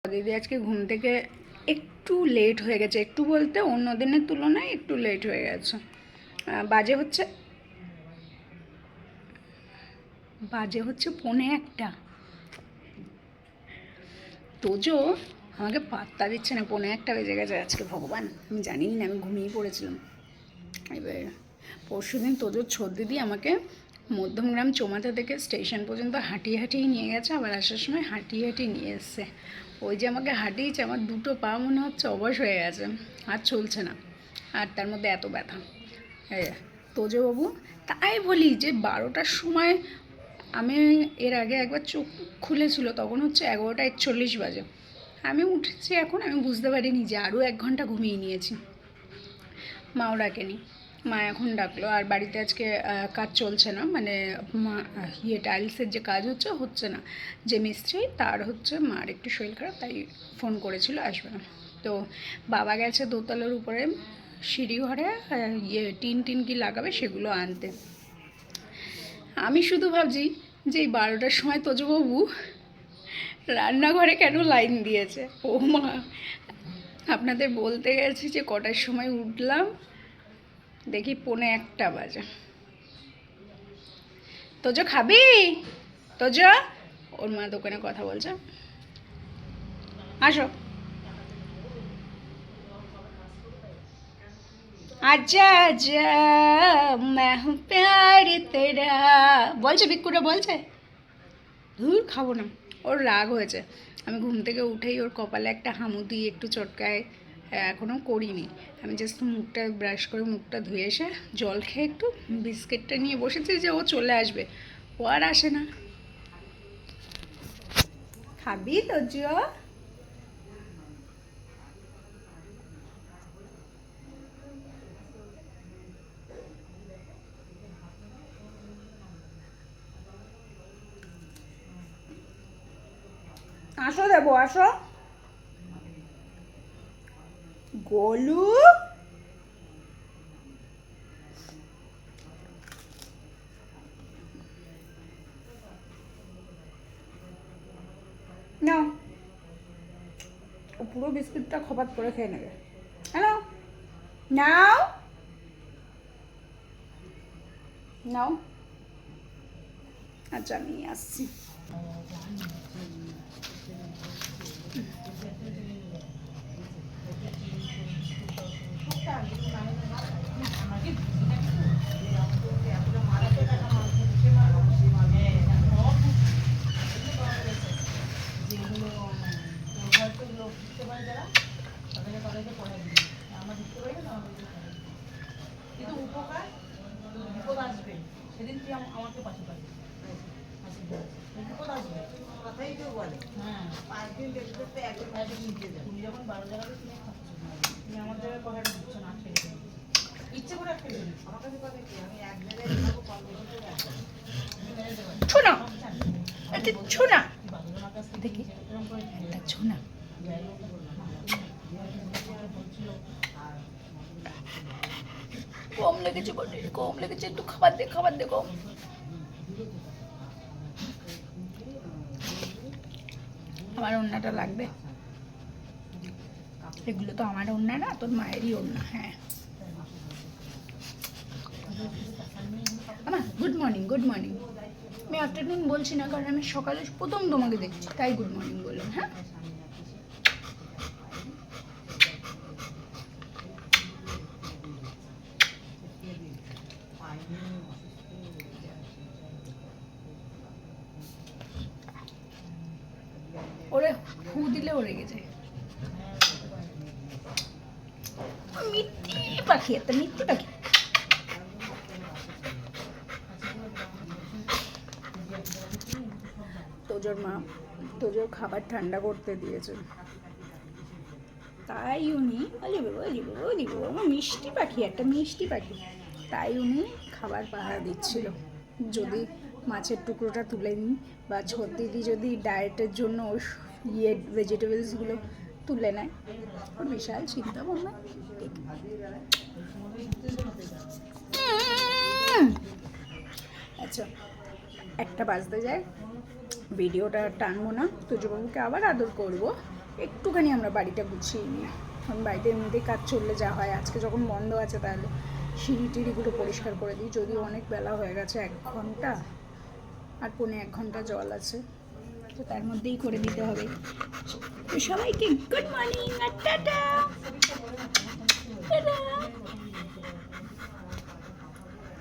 দিদি আজকে ঘুম থেকে একটু লেট হয়ে গেছে, একটু বলতে অন্য দিনের তুলনায় একটু লেট হয়ে গেছে। বাজে হচ্ছে বাজে হচ্ছে 1:45। তোজো আমাকে পাত্তা দিচ্ছে না, 1:45 বেজে গেছে আজকে। ভগবান, আমি জানি না, আমি ঘুমিয়ে পড়েছিলাম। এবার পরশুদিন তোজোর ছোট দিদি আমাকে মধ্যমগ্রাম চৌমাথা থেকে স্টেশন পর্যন্ত হাঁটিয়ে হাঁটিয়ে নিয়ে গেছে, আবার আসার সময় হাঁটিয়ে হাঁটিয়ে নিয়ে এসছে। ওই যে আমাকে হাঁটিয়েছে, আমার দুটো পা মনে হচ্ছে অবশ হয়ে গেছে, আর চলছে না, আর তার মধ্যে এত ব্যথা। তোজোবাবু, তাই বলি যে 12টার সময় আমি এর আগে একবার চোখ খুলেছিল, তখন হচ্ছে 11:41 বাজে। আমি উঠেছি এখন, আমি বুঝতে পারিনি যে আরও 1 ঘন্টা ঘুমিয়ে নিয়েছি। মাও ডাকেনি, মা এখন ডাকলো। আর বাড়িতে আজকে কাজ চলছে না, মানে টাইলসের যে কাজ হচ্ছে না। যে মিস্ত্রি, তার হচ্ছে মার একটু শরীর খারাপ, তাই ফোন করেছিল আসবে না। তো বাবা গেছে দোতলার উপরে সিঁড়ি ঘরে টিন কি লাগাবে সেগুলো আনতে। আমি শুধু ভাবছি যে এই 12টার সময় তোজবাবু রান্নাঘরে কেন লাইন দিয়েছে। ও মা, আপনাদের বলতে গেছি যে কটার সময় উঠলাম, দেখি 1:45 বাজে। তোজো খাবি? তোজো, ওর মা দোকানে কথা বলছে, আসো। আচ্ছা আচ্ছা मैं हूँ प्यार तेरा বলছে, বিক্কুটা বলছে। ধুর, খাবো না। ওর রাগ হয়েছে, আমি ঘুম থেকে উঠেই ওর কপালে একটা হামুদি একটু চটকায়, এখনও করিনি। আমি জাস্ট মুখটা ব্রাশ করে মুখটা ধুয়ে এসে জল খেয়ে একটু বিস্কিটটা নিয়ে বসেছি যে ও চলে আসবে। ও আর আসে না। খাবি তোজো? আসো দেবো, আসো। গোলু, নাও। ও পুরো বিস্কুটটা খপাত করে খেয়ে নেবে। হ্যালো, নাও নাও। আচ্ছা, আমি আসছি। সেদিন তুই আমাকে পাশে পাবি, বিপদ আসবে, কথাই তো বলে। হ্যাঁ, 5 দিন দেখতে দেখতে একদিন নিতে যাবে। তুমি যখন 12 জায়গাতে তুমি খাচ্ছ, তুমি আমার জায়গায় কথাটা দিচ্ছ না, ছেড়ে দিচ্ছ ইচ্ছে করে একটা জিনিস। আমার কাছে কথা কি, আমি এক জায়গায় খাবো, কম বেশি করে একটা ছোনা, একটা ছোনা দেখি, একটা ছোনা। কম লেগেছে, কম লেগেছে, একটু খাবার দে, খাবার দে কম। আমার ওড়নাটা লাগবে? এগুলো তো আমার ওড়না না, তোর মায়েরই ওড়না। হ্যাঁ, আমা গুড মর্নিং, গুড মর্নিং। আমি আফটারনুন বলছি না, কারণ আমি সকালে প্রথম তোমাকে দেখছি, তাই গুড মর্নিং বললাম। হ্যাঁ, ওরে ফু দিলে ও রেগে যায়। মিথ্যে পাখি, একটা মিথ্যে পাখি। তোজোর মা তোজোর খাবার ঠান্ডা করতে দিয়েছে, তাই উনি আমার মিষ্টি পাখি, একটা মিষ্টি পাখি, তাই উনি খাবার পাহারা দিচ্ছিল। যদি মাছের টুকরোটা তুলে নিই, বা ছোট দিদি যদি ডায়েটের জন্য ওই ভেজিটেবলসগুলো তুলে নেয়, ওর বিশাল চিন্তা ভাবনা। আচ্ছা, 1টা বাজতে যায়, ভিডিওটা টানবো না, তুজবাবুকে আবার আদর করবো, একটুখানি আমরা বাড়িটা গুছিয়ে নিই, কারণ বাড়িতে এমনিতেই কাজ চললে যা হয়, আজকে যখন বন্ধ আছে তাহলে সিঁড়ি টিড়িগুলো পরিষ্কার করে দিই, যদিও অনেক বেলা হয়ে গেছে, 1 ঘন্টা আর 1.25 ঘন্টা জল আছে, তো তার মধ্যেই করে দিতে হবে। তো সবাইকে গুড মর্নিং আর টাটা।